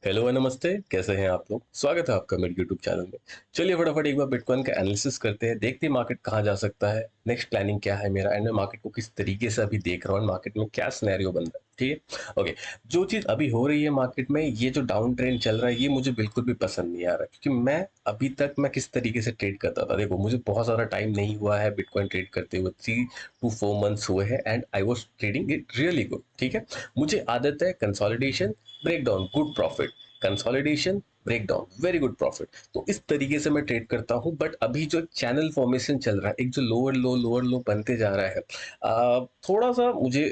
Hello और नमस्ते, कैसे हैं आप लोग? स्वागत है आपका मेरे यूट्यूब चैनल में। चलिए फटाफट एक बार बिटकॉइन का एनालिसिस करते हैं, देखते हैं मार्केट कहाँ जा सकता है, नेक्स्ट प्लानिंग क्या है मेरा, एंड मैं मार्केट को किस तरीके से अभी देख रहा हूँ, मार्केट में क्या सिनेरियो बन रहा है। ठीक है, ओके। जो चीज़ अभी हो रही है मार्केट में, ये जो डाउन ट्रेंड चल रहा है, ये मुझे बिल्कुल भी पसंद नहीं आ रहा, क्योंकि मैं किस तरीके से ट्रेड करता था। देखो, मुझे बहुत ज़्यादा टाइम नहीं हुआ है बिटकॉइन ट्रेड करते हुए, 3 to 4 months हुए हैं, and I was trading it really good. ठीक है, मुझे आदत है consolidation, breakdown, good profit, consolidation, breakdown, very good profit. तो इस तरीके से मैं ट्रेड करता हूँ। बट अभी जो चैनल फॉर्मेशन चल रहा है, एक जो लोअर लो बनते जा रहा है, थोड़ा सा मुझे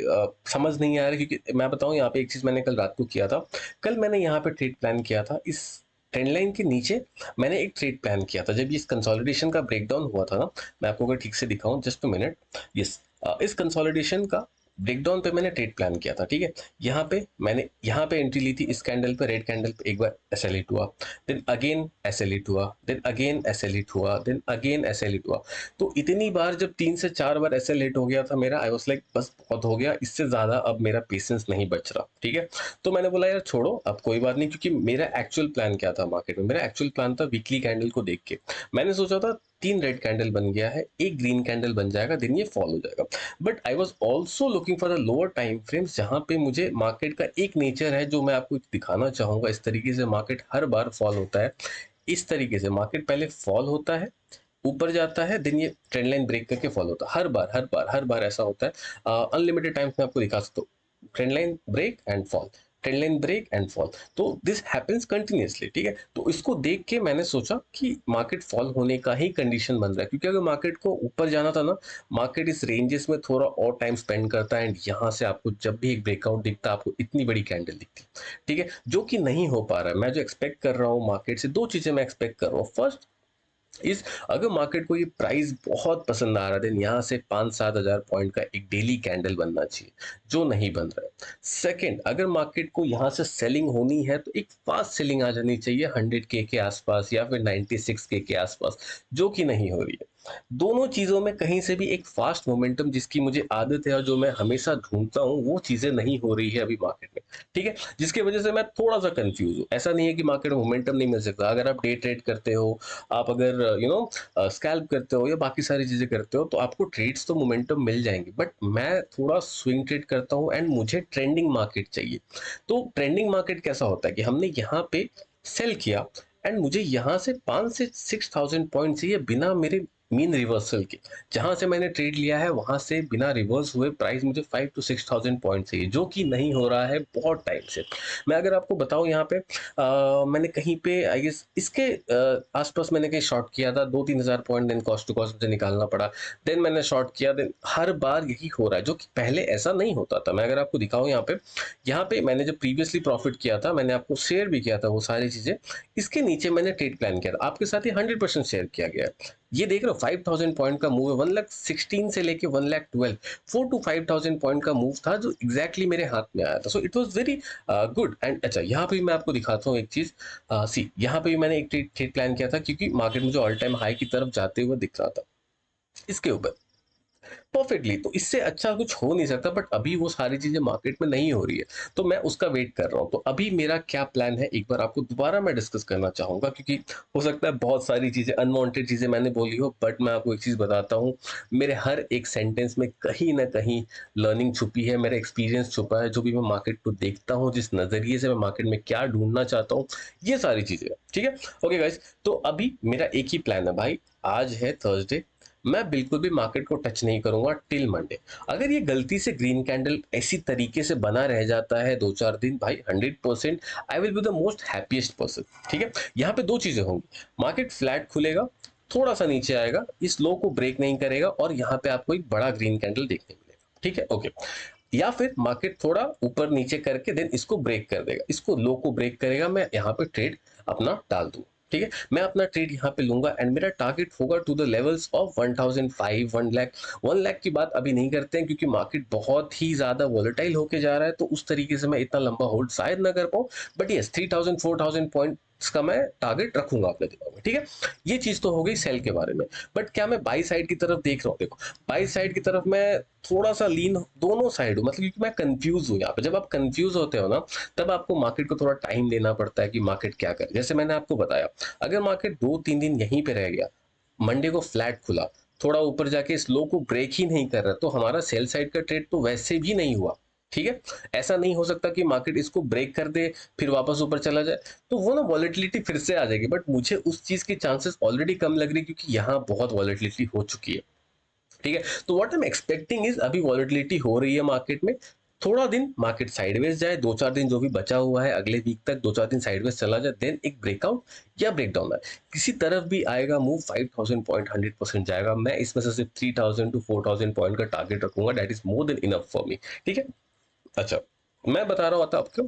समझ नहीं आ रहा है, क्योंकि मैं बताऊँ यहाँ पे एक चीज़ मैंने कल रात को किया था। कल मैंने यहाँ पे ट्रेड प्लान किया था इस ट्रेंड लाइन के नीचे। मैंने एक ट्रेड प्लान किया था जब ये इस कंसोलिडेशन का ब्रेकडाउन हुआ था ना। मैं आपको अगर ठीक से दिखाऊं, जस्ट अ मिनट। यस, इस कंसोलिडेशन का ब्रेकडाउन पे मैंने ट्रेड प्लान किया था। ठीक है, यहाँ पे एंट्री ली थी, इस कैंडल पे, रेड कैंडल पे एक बार एसएल हिट हुआ, देन अगेन एसएल हिट हुआ, देन अगेन एसएल हिट हुआ, देन अगेन एसएल हिट हुआ। तो इतनी बार जब 3 से 4 बार एसएल हिट हो गया था मेरा, आई वाज लाइक बस बहुत हो गया, इससे ज्यादा अब मेरा पेशेंस नहीं बच रहा। ठीक है, तो मैंने बोला यार छोड़ो, अब कोई बात नहीं, क्योंकि मेरा एक्चुअल प्लान क्या था मार्केट में, मेरा एक्चुअल प्लान था वीकली कैंडल को देख के। मैंने सोचा था 3 रेड कैंडल बन गया है, एक ग्रीन कैंडल बन जाएगा, दिन ये फॉल हो जाएगा। But I was also looking for the lower time frames, जहां पे मुझे मार्केट का एक नेचर है जो मैं आपको दिखाना चाहूंगा। इस तरीके से मार्केट हर बार फॉल होता है। इस तरीके से मार्केट पहले फॉल होता है, ऊपर जाता है, दिन ये ट्रेंड लाइन ब्रेक करके फॉल होता है। हर बार ऐसा होता है। अनलिमिटेड टाइम्स में आपको दिखा सकता हूँ, trend line break and fall, trend line break and fall. तो दिस हैपेंस कंटिन्यूसली। ठीक है, तो इसको देख के मैंने सोचा कि मार्केट फॉल होने का ही कंडीशन बन रहा है, क्योंकि अगर मार्केट को ऊपर जाना था ना, मार्केट इस रेंजेस में थोड़ा और टाइम स्पेंड करता है, एंड यहाँ से आपको जब भी एक ब्रेकआउट दिखता है, आपको इतनी बड़ी कैंडल दिखती है। ठीक है, जो कि नहीं हो पा रहा है। मैं जो एक्सपेक्ट कर रहा हूँ मार्केट से, दो चीजें मैं एक्सपेक्ट कर रहा हूँ। फर्स्ट इस, अगर मार्केट को ये प्राइस बहुत पसंद आ रहा है, देन यहाँ से 5-7 हज़ार पॉइंट का एक डेली कैंडल बनना चाहिए, जो नहीं बन रहा है। सेकंड, अगर मार्केट को यहाँ से सेलिंग होनी है, तो एक फास्ट सेलिंग आ जानी चाहिए 100K के आसपास, या फिर 96K के आसपास, जो कि नहीं हो रही है। दोनों चीजों में कहीं से भी एक फास्ट मोमेंटम, जिसकी मुझे आदत है और जो मैं हमेशा ढूंढता हूँ, वो चीजें नहीं हो रही है अभी मार्केट में। ठीक है, जिसकी वजह से मैं थोड़ा सा कंफ्यूज हूँ। ऐसा नहीं है कि मार्केट में मोमेंटम नहीं मिल सकता। अगर आप डे ट्रेड करते हो, आप अगर स्कैल्प करते हो या बाकी सारी चीजें करते हो, तो आपको ट्रेड्स तो मोमेंटम मिल जाएंगे। बट मैं थोड़ा स्विंग ट्रेड करता हूँ, एंड मुझे ट्रेंडिंग मार्केट चाहिए। तो ट्रेंडिंग मार्केट कैसा होता है कि हमने यहाँ पे सेल किया, एंड मुझे यहाँ से 5 से 6 थाउजेंड पॉइंट चाहिए, बिना मेरे मीन रिवर्सल के। जहां से मैंने ट्रेड लिया है वहां से बिना रिवर्स हुए प्राइस मुझे 5 to 6 थाउजेंड पॉइंट चाहिए, जो कि नहीं हो रहा है बहुत टाइम से। मैं अगर आपको बताऊं, यहाँ पे मैंने कहीं पे आई गेस इसके आसपास मैंने कहीं शॉर्ट किया था 2-3 हज़ार point, then cost to cost मुझे निकालना पड़ा। देन मैंने शॉर्ट किया, देन हर बार यही हो रहा है, जो कि पहले ऐसा नहीं होता था। मैं अगर आपको दिखाऊं, यहाँ पे मैंने जब प्रीवियसली प्रॉफिट किया था, मैंने आपको शेयर भी किया था वो सारी चीजें। इसके नीचे मैंने ट्रेड प्लान किया था, आपके साथ ही 100% शेयर किया गया है। ये देख रहे हो, 5,000 पॉइंट का मूव है, 1,16,000 से लेके 1,12,000, 4 to 5,000 पॉइंट का मूव था, जो एग्जैक्टली मेरे हाथ में आया था। So it was very good. And अच्छा, यहाँ पे भी मैं आपको दिखाता हूँ एक चीज। सी, यहाँ पे भी मैंने एक ट्रेड प्लान किया था, क्योंकि मार्केट मुझे ऑल टाइम हाई की तरफ जाते हुए दिख रहा था इसके ऊपर परफेक्टली। तो इससे अच्छा कुछ हो नहीं सकता, बट अभी वो सारी चीजें मार्केट में नहीं हो रही है, तो मैं उसका वेट कर रहा हूँ। तो अभी मेरा क्या प्लान है, एक बार आपको दोबारा मैं डिस्कस करना चाहूंगा, क्योंकि हो सकता है बहुत सारी चीजें, अनवांटेड चीजें मैंने बोली हो, बट मैं आपको एक चीज बताता हूँ। मेरे हर एक सेंटेंस में कहीं ना कहीं लर्निंग छुपी है, मेरा एक्सपीरियंस छुपा है। जो भी मैं मार्केट को देखता हूँ, जिस नजरिए से मैं मार्केट में क्या ढूंढना चाहता हूँ, ये सारी चीजें। ठीक है, ओके गाइस। तो अभी मेरा एक ही प्लान है भाई, आज है थर्सडे, मैं बिल्कुल भी मार्केट को टच नहीं करूंगा टिल मंडे। अगर ये गलती से ग्रीन कैंडल ऐसी तरीके से बना रह जाता है 2-4 दिन, भाई 100% I will be the most happiest person. ठीक है, यहाँ पे दो चीजें होंगी, मार्केट फ्लैट खुलेगा, थोड़ा सा नीचे आएगा, इस लो को ब्रेक नहीं करेगा, और यहाँ पे आपको एक बड़ा ग्रीन कैंडल देखने मिलेगा। ठीक है, ओके। या फिर मार्केट थोड़ा ऊपर नीचे करके देन इसको ब्रेक कर देगा, इसको लो को ब्रेक करेगा, मैं यहाँ पे ट्रेड अपना डाल दूँ। ठीक है, मैं अपना ट्रेड यहाँ पे लूंगा, एंड मेरा टारगेट होगा to the levels of 1,005, 1 lakh. 1 lakh की बात अभी नहीं करते हैं, क्योंकि मार्केट बहुत ही ज्यादा वॉलेटाइल होके जा रहा है, तो उस तरीके से मैं इतना लंबा होल्ड शायद ना कर पाऊँ। बट यस, 3,000 4,000 पॉइंट इसका मैं टारगेट रखूंगा अपने दिमाग में, ठीक है। ये चीज तो हो गई सेल के बारे में। बट क्या मैं बाई साइड की तरफ देख रहा हूँ? देखो, बाई साइड की तरफ मैं थोड़ा सा लीन दोनों साइड हूँ, मतलब क्योंकि मैं कंफ्यूज हूँ यहाँ पे। जब आप कंफ्यूज होते हो ना, तब आपको मार्केट को थोड़ा टाइम देना पड़ता है कि मार्केट क्या करे। जैसे मैंने आपको बताया, अगर मार्केट 2-3 दिन यहीं पे रह गया, मंडे को फ्लैट खुला, थोड़ा ऊपर जाके इस लो को ब्रेक ही नहीं कर रहा, तो हमारा सेल साइड का ट्रेड तो वैसे भी नहीं हुआ, ठीक है। ऐसा नहीं हो सकता कि मार्केट इसको ब्रेक कर दे फिर वापस ऊपर चला जाए, तो वो ना वॉलेटिलिटी फिर से आ जाएगी। बट मुझे उस चीज की चांसेस ऑलरेडी कम लग रही है, क्योंकि यहाँ बहुत वॉलेटिलिटी हो चुकी है, ठीक है। तो what I am expecting is, अभी वॉलेटिलिटी हो रही है मार्केट में, थोड़ा दिन मार्केट साइडवेज जाए, 2-4 दिन जो भी बचा हुआ है अगले वीक तक 2-4 दिन साइडवेज चला जाए, देन एक ब्रेकआउट या ब्रेकडाउन है, किसी तरफ भी आएगा मूव 5000 पॉइंट 100% जाएगा। मैं इसमें से सिर्फ 3000 to 4000 पॉइंट का टारगेट रखूंगा, that is more than enough for me, ठीक है। अच्छा, मैं बता रहा था आपको,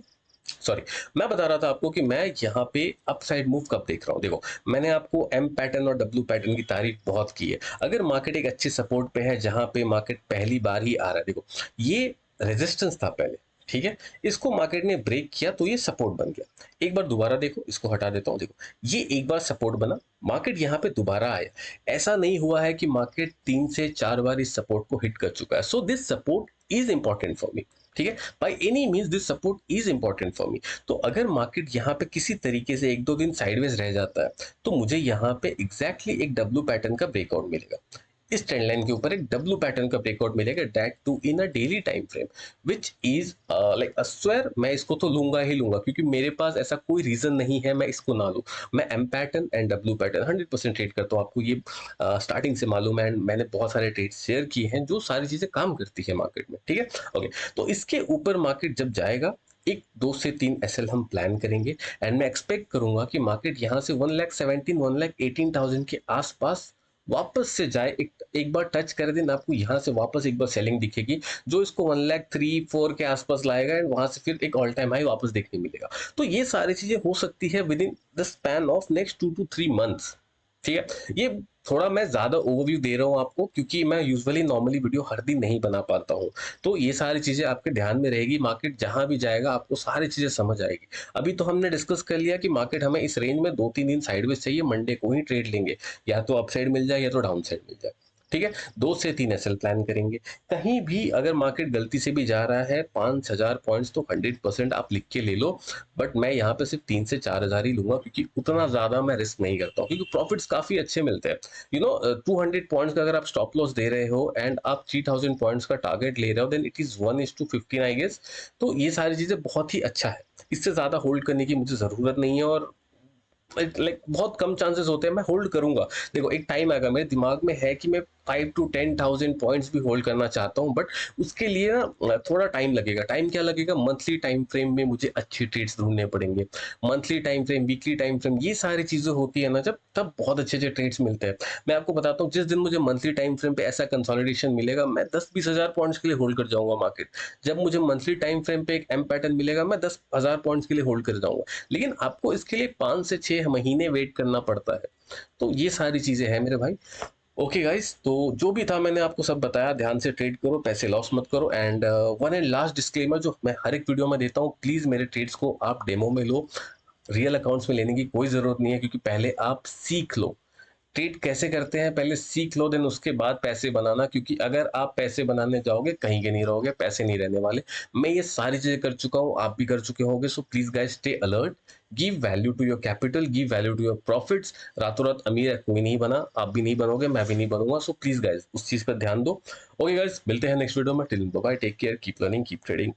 सॉरी, मैं बता रहा था आपको कि मैं यहाँ पे अपसाइड मूव कब देख रहा हूँ। देखो, मैंने आपको एम पैटर्न और डब्ल्यू पैटर्न की तारीफ बहुत की है। अगर मार्केट एक अच्छे सपोर्ट पे है, जहां पे मार्केट पहली बार ही आ रहा है, देखो ये रेजिस्टेंस था पहले, ठीक है, इसको मार्केट ने ब्रेक किया तो ये सपोर्ट बन गया। एक बार दोबारा देखो, इसको हटा देता हूँ, देखो ये एक बार सपोर्ट बना, मार्केट यहाँ पे दोबारा आया। ऐसा नहीं हुआ है कि मार्केट 3 से 4 बार इस सपोर्ट को हिट कर चुका है। So this support is important for me, ठीक है। By any means this support is important for me. तो अगर मार्केट यहाँ पे किसी तरीके से 1-2 दिन साइडवेज रह जाता है, तो मुझे यहाँ पे एग्जैक्टली एक डब्ल्यू पैटर्न का ब्रेकआउट मिलेगा। इस ट्रेंड लाइन के ऊपर एक डब्ल्यू पैटर्न का ब्रेकआउट मिलेगा, that too in a daily time frame, which is like a square. मैं इसको तो लूंगा ही लूंगा, क्योंकि मेरे पास ऐसा कोई रीजन नहीं है मैं इसको ना लूं। मैं M pattern and W pattern 100% trade करता हूँ, आपको ये स्टार्टिंग से मालूम है, एंड मैंने बहुत सारे ट्रेड शेयर किए हैं जो सारी चीजें काम करती है मार्केट में, ठीक है। ओके, तो इसके ऊपर मार्केट जब जाएगा, एक 2 से 3 एसएल हम प्लान करेंगे, एंड मैं एक्सपेक्ट करूंगा कि मार्केट यहाँ से 1,17,000 1,18,000 के आसपास वापस से जाए, एक बार टच कर देना, आपको यहाँ से वापस एक बार सेलिंग दिखेगी, जो इसको 1,03,4 के आसपास लाएगा, एंड वहां से फिर एक ऑल टाइम हाई वापस देखने मिलेगा। तो ये सारी चीजें हो सकती है with in the span of next 2 to 3 months, ठीक है। ये थोड़ा मैं ज्यादा ओवरव्यू दे रहा हूँ आपको, क्योंकि मैं यूजुअली नॉर्मली वीडियो हर दिन नहीं बना पाता हूँ। तो ये सारी चीजें आपके ध्यान में रहेगी, मार्केट जहां भी जाएगा आपको सारी चीजें समझ आएगी। अभी तो हमने डिस्कस कर लिया कि मार्केट हमें इस रेंज में 2-3 दिन साइडवेज चाहिए, मंडे को ही ट्रेड लेंगे, या तो अपसाइड मिल जाए या तो डाउन साइड मिल जाए, ठीक है। 2 से 3 एसएल प्लान करेंगे। कहीं भी अगर मार्केट गलती से भी जा रहा है 5,000 पॉइंट्स, तो 100% आप लिख के ले लो। बट मैं यहाँ पे सिर्फ 3 से 4 हजार ही लूंगा, क्योंकि उतना ज्यादा मैं रिस्क नहीं करता हूँ, क्योंकि प्रॉफिट्स काफी अच्छे मिलते हैं। 200 पॉइंट्स का अगर आप स्टॉप लॉस दे रहे हो, एंड आप 3000 पॉइंट्स का टारगेट ले रहे हो, then it is 1:15 I guess. तो ये सारी चीजें बहुत ही अच्छा है, इससे ज्यादा होल्ड करने की मुझे जरूरत नहीं है, और लाइक बहुत कम चांसेस होते हैं मैं होल्ड करूंगा। देखो, एक टाइम आएगा, मेरे दिमाग में है कि मैं 5 to 10,000 पॉइंट्स भी होल्ड करना चाहता हूं, बट उसके लिए ना थोड़ा टाइम लगेगा। टाइम क्या लगेगा? मंथली टाइम फ्रेम में मुझे अच्छी ट्रेड्स ढूंढने पड़ेंगे। Monthly time frame, weekly time frame, ये सारी चीजें होती है ना जब, तब बहुत अच्छे अच्छे ट्रेड्स मिलते हैं। मैं आपको बताता हूँ, जिस दिन मुझे मंथली टाइम फ्रेम पे ऐसा कंसोलिडेशन मिलेगा, मैं 10-20 हजार पॉइंट्स के लिए होल्ड कर जाऊंगा मार्केट। जब मुझे मंथली टाइम फ्रेम पे एक एम पैटर्न मिलेगा, मैं 10,000 पॉइंट्स के लिए होल्ड कर जाऊंगा। लेकिन आपको इसके लिए 5 से 6 महीने वेट करना पड़ता है। तो ये सारी चीजें हैं मेरे भाई। ओके गाइस, तो जो भी था मैंने आपको सब बताया, ध्यान से ट्रेड करो, पैसे लॉस मत करो। And one and last disclaimer जो मैं हर एक वीडियो में देता हूँ, प्लीज मेरे ट्रेड्स को आप डेमो में लो, रियल अकाउंट्स में लेने की कोई जरूरत नहीं है, क्योंकि पहले आप सीख लो ट्रेड कैसे करते हैं, पहले सीख लो, देन उसके बाद पैसे बनाना। क्योंकि अगर आप पैसे बनाने जाओगे, कहीं के नहीं रहोगे, पैसे नहीं रहने वाले। मैं ये सारी चीजें कर चुका हूँ, आप भी कर चुके होंगे। So please guys, stay alert, give value to your capital, give value to your profits. रातों रात अमीर कोई नहीं बना, आप भी नहीं बनोगे, मैं भी नहीं बनूंगा। सो प्लीज गाइस, उस चीज पर ध्यान दो। ओके गाइस, मिलते हैं नेक्स्ट वीडियो में। Till bye, take care, keep learning, keep trading.